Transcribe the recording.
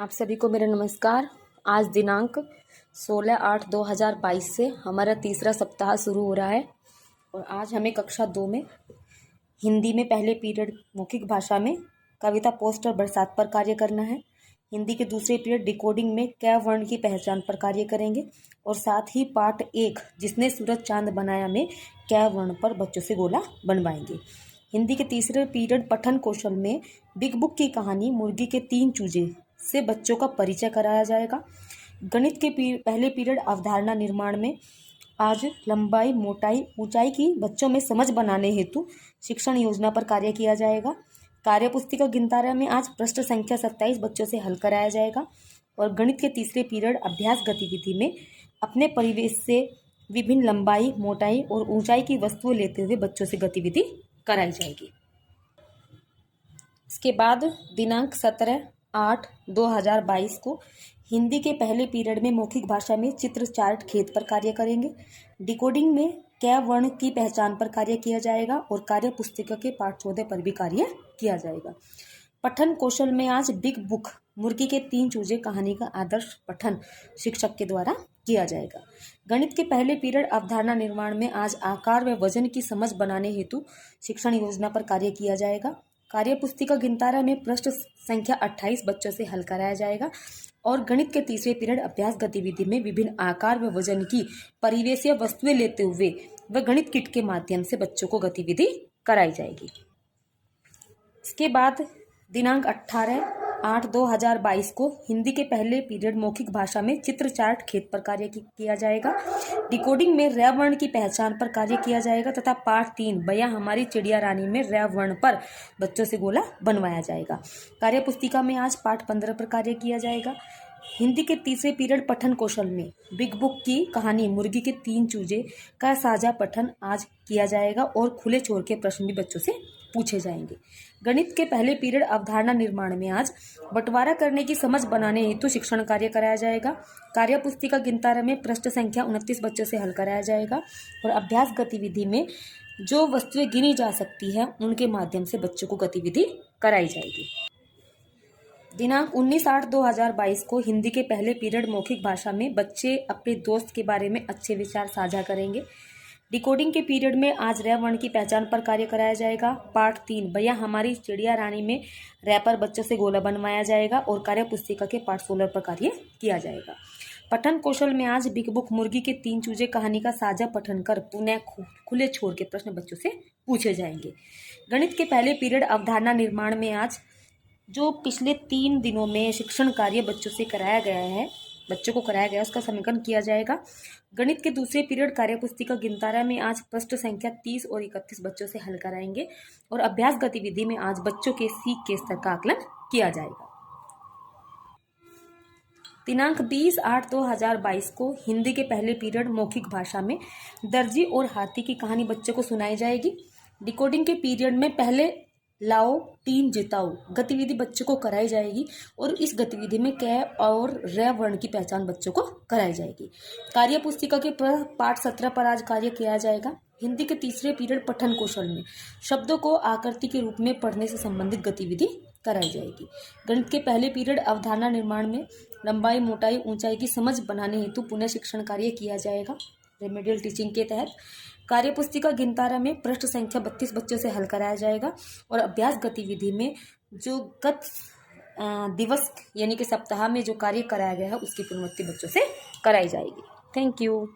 आप सभी को मेरा नमस्कार। आज दिनांक 16/8/2022 से हमारा तीसरा सप्ताह शुरू हो रहा है और आज हमें कक्षा 2 में हिंदी में पहले पीरियड मौखिक भाषा में कविता पोस्ट और बरसात पर कार्य करना है। हिंदी के दूसरे पीरियड डिकोडिंग में कै वर्ण की पहचान पर कार्य करेंगे और साथ ही पाठ 1 जिसने सूरज चांद बनाया में कै वर्ण पर बच्चों से गोला बनवाएंगे। हिंदी के तीसरे पीरियड पठन कौशल में बिग बुक की कहानी मुर्गी के 3 चूजे से बच्चों का परिचय कराया जाएगा। गणित के पहले पीरियड अवधारणा निर्माण में आज लंबाई मोटाई ऊंचाई की बच्चों में समझ बनाने हेतु शिक्षण योजना पर कार्य किया जाएगा। कार्य पुस्तिका गिनतारा में आज पृष्ठ संख्या 27 बच्चों से हल कराया जाएगा और गणित के तीसरे पीरियड अभ्यास गतिविधि में अपने परिवेश से विभिन्न लंबाई मोटाई और ऊंचाई की वस्तुएं लेते हुए बच्चों से गतिविधि कराई जाएगी। इसके बाद दिनांक 17/8/2022 को हिंदी के पहले पीरियड में मौखिक भाषा में चित्र चार्ट खेत पर कार्य करेंगे। डिकोडिंग में कै वर्ण की पहचान पर कार्य किया जाएगा और कार्य पुस्तिका के पाठ 14 पर भी कार्य किया जाएगा। पठन कौशल में आज बिग बुक मुर्गी के 3 चूजे कहानी का आदर्श पठन शिक्षक के द्वारा किया जाएगा। गणित के पहले पीरियड अवधारणा निर्माण में आज आकार व वजन की समझ बनाने हेतु शिक्षण योजना पर कार्य किया जाएगा। कार्य पुस्तिका गिनतारा में पृष्ठ संख्या 28 बच्चों से हल कराया जाएगा और गणित के तीसरे पीरियड अभ्यास गतिविधि में विभिन्न आकार व वजन की परिवेशीय वस्तुएं लेते हुए व गणित किट के माध्यम से बच्चों को गतिविधि कराई जाएगी। इसके बाद दिनांक 18/8/2022 को हिंदी के पहले पीरियड मौखिक भाषा में चित्र चार्ट खेत पर कार्य किया जाएगा। डिकोडिंग में रै वर्ण की पहचान पर कार्य किया जाएगा तथा पाठ 3 भैया हमारी चिड़िया रानी में रै वर्ण पर बच्चों से गोला बनवाया जाएगा। कार्य पुस्तिका में आज पाठ 15 पर कार्य किया जाएगा। हिंदी के तीसरे पीरियड पठन कौशल में बिग बुक की कहानी मुर्गी के 3 चूजे का साझा पठन आज किया जाएगा और खुले छोर के प्रश्न भी बच्चों से पूछे जाएंगे। गणित के पहले पीरियड अवधारणा निर्माण में आज बंटवारा करने की समझ बनाने हेतु शिक्षण कार्य कराया जाएगा। कार्य पुस्तिका गिनतारा में पृष्ठ संख्या 29 बच्चों से हल कराया जाएगा और अभ्यास गतिविधि में जो वस्तुएं गिनी जा सकती है उनके माध्यम से बच्चों को गतिविधि कराई जाएगी। दिनांक 19/8/2022 को हिंदी के पहले पीरियड मौखिक भाषा में बच्चे अपने दोस्त के बारे में अच्छे विचार साझा करेंगे। डिकोडिंग के पीरियड में आज रै वर्ण की पहचान पर कार्य कराया जाएगा। पाठ 3 भैया हमारी चिड़िया रानी में रै पर बच्चों से गोला बनवाया जाएगा और कार्य पुस्तिका के पाठ 16 पर कार्य किया जाएगा। पठन कौशल में आज बिग बुक मुर्गी के 3 चूजे कहानी का साझा पठन कर पुनः खुले छोर के प्रश्न बच्चों से पूछे जाएंगे। गणित के पहले पीरियड अवधारणा निर्माण में आज जो पिछले 3 दिनों में शिक्षण कार्य बच्चों को कराया गया उसका समीकरण किया जाएगा। गणित के दूसरे पीरियड कार्य पुस्तिका गिनतारा में आज पृष्ठ संख्या 30 और 31 बच्चों से हल कराएंगे और अभ्यास गतिविधि में आज बच्चों के सीख के स्तर का आकलन किया जाएगा। दिनांक 20/8/2022 को हिंदी के पहले पीरियड मौखिक भाषा में दर्जी और हाथी की कहानी बच्चों को सुनाई जाएगी। डिकोडिंग के पीरियड में पहले लाओ 3 जिताओ गतिविधि बच्चों को कराई जाएगी और इस गतिविधि में कै और रै वर्ण की पहचान बच्चों को कराई जाएगी। कार्य पुस्तिका के पाठ 17 पर आज कार्य किया जाएगा। हिंदी के तीसरे पीरियड पठन कौशल में शब्दों को आकृति के रूप में पढ़ने से संबंधित गतिविधि कराई जाएगी। गणित के पहले पीरियड अवधारणा निर्माण में लंबाई मोटाई ऊंचाई की समझ बनाने हेतु पुनः शिक्षण कार्य किया जाएगा। रेमेडियल टीचिंग के तहत कार्य पुस्तिका गिनतारा में पृष्ठ संख्या 32 बच्चों से हल कराया जाएगा और अभ्यास गतिविधि में जो गत दिवस यानी कि सप्ताह में जो कार्य कराया गया है उसकी पुनरावृत्ति बच्चों से कराई जाएगी। Thank you.